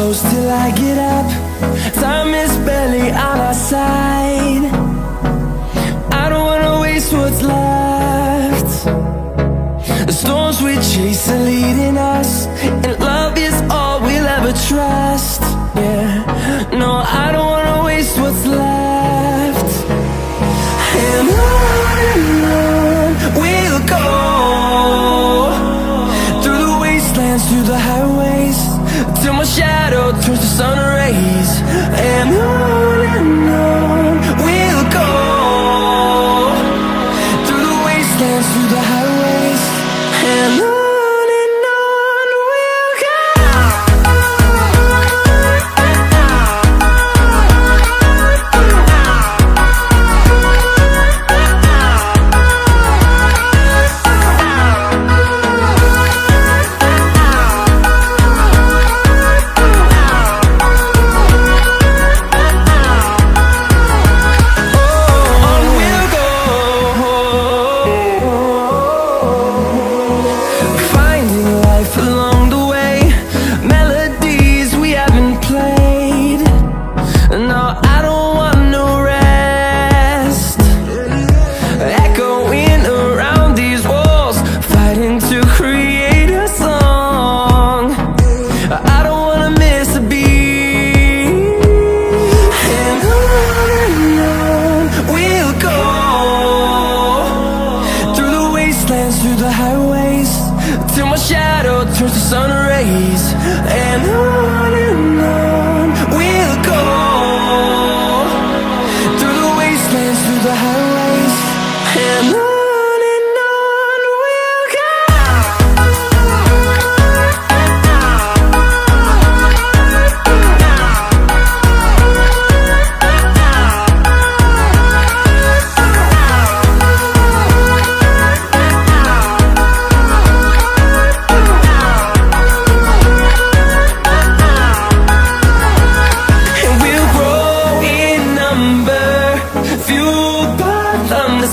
close till I get up. Time is barely on our side. I don't wanna waste what's left. The storms we chase are leading us, and love is all we'll ever trust. Yeah, no, I don't wanna waste what's left. And on we'll go, through the wastelands, through the highways, till my shadow turns to sun rays. And on we'll go, through the wastelands, through the highways, and on we'll go. Through the highways, till my shadow turns to sun rays. And on we'll go, through the wastelands, through the highways, and on we'll go.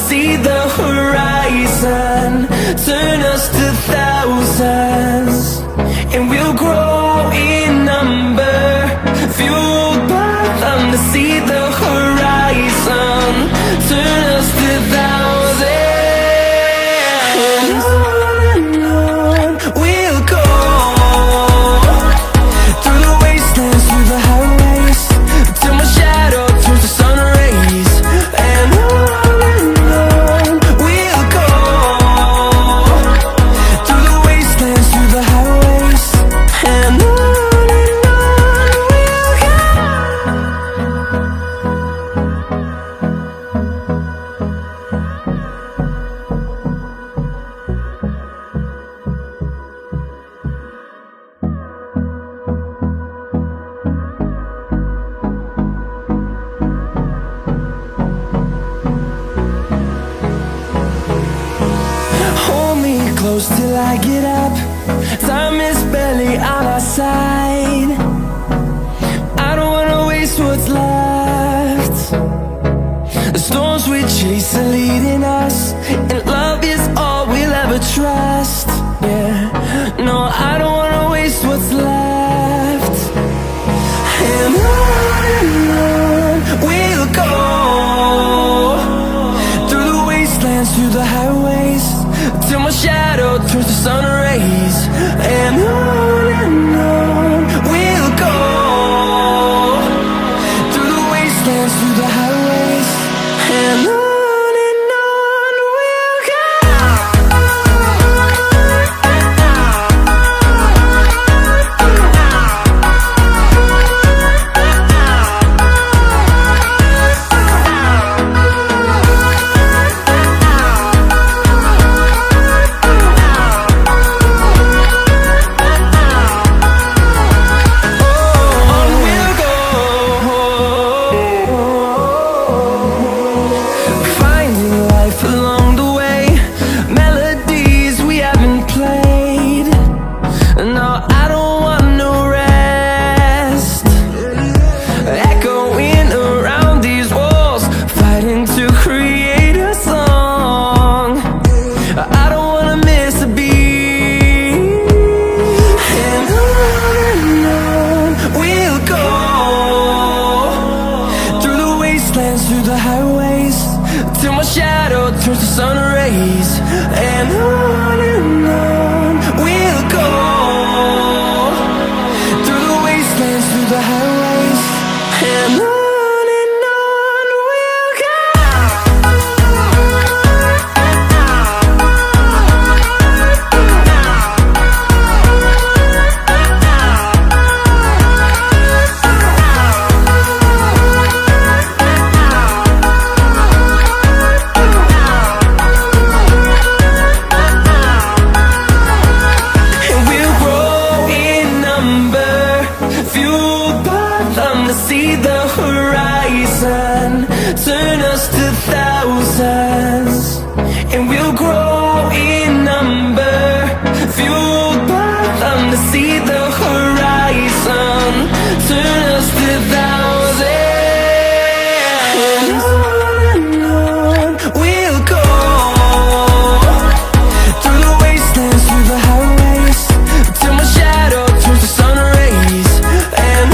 See the horizon, turn us to thousands, and we'll grow in number, fueled by them. To see the horizon, turn us to thousands, and on we'll go, through the wastelands, through the highways, till my shadow turns to sun rays. And close till I get up. Time is barely on our side. I don't wanna waste what's left. The storms we chase are leading us, and love is all we'll ever trust. Yeah, no, I don't wanna waste what's left. And on we'll go, through the wastelands, through the highways, till my shadow turns to sun rays. And on we'll go, through the wastelands, through the highways, and on we'll go. through the highways, till my shadow turns to sun rays. And on we'll go, through the wastelands, through the highways. And on we'll go. See the horizon, turn us to thousands, and we'll grow in number, fueled by them. To see the horizon, turn us to thousands, and on we'll go, through the wastelands, through the highways, till my shadow turns to sun rays. And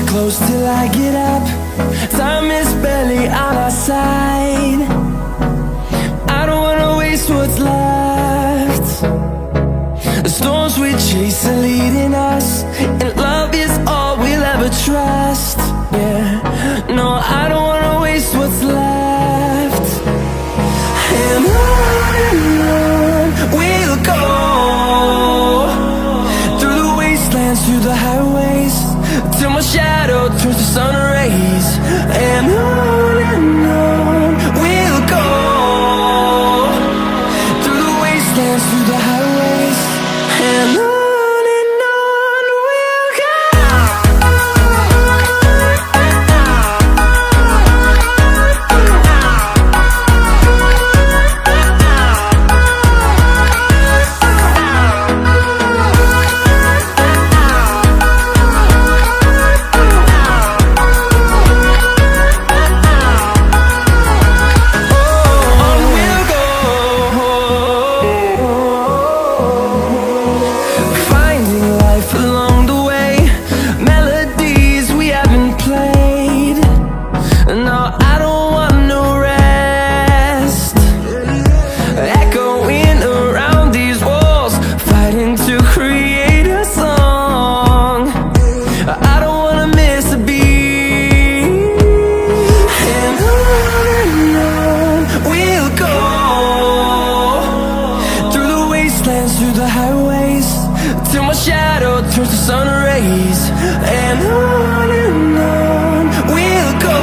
close till I get up. Time is barely on our side. I don't wanna waste what's left. The storms we chase are leading us, and love is all we'll ever trust. Yeah, no, I don't wanna waste what's left. And on we'll go, through the wastelands, through the highways, till my shadow turns to sun rays. And on we'll go, through the wastelands, through the highways. And on we'll go. Through the highways, till my shadow turns to sun rays. And on we'll go,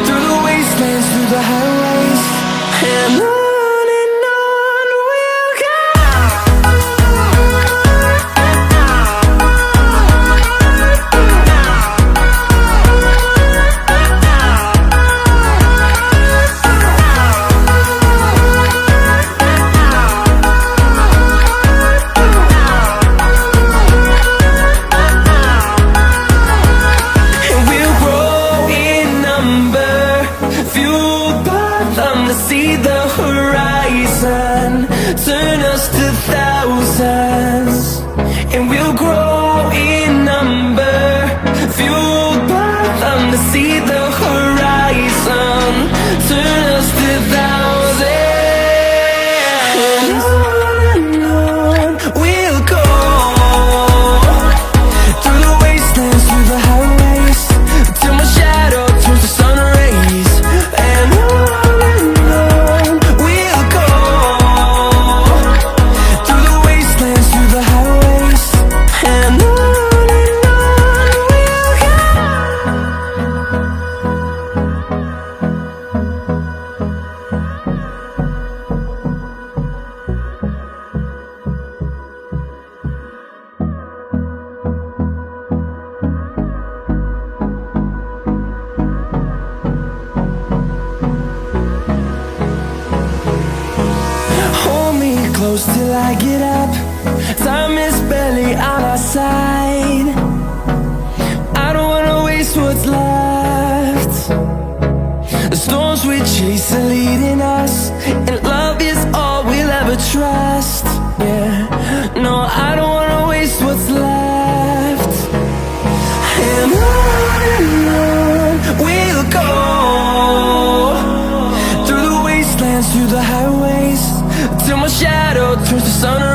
through the wastelands, through the highways. And on we'll go. To see the horizon, turn us to thousands, and we'll grow in number, fueled by them. To see the horizon, turn us to thousands, and on we'll go, through the wastelands, through the highways, till my shadow turns to sun rays. And we'll go, through the wastelands, through the highways. And shadows till I get up. Time is barely on our side. I don't wanna waste what's left. The storms we chase are leading us, and love is all we'll ever trust. Yeah, no, I don't wanna waste what's left. And on we'll go, through the wastelands, through the highways, till my shadow turns to sun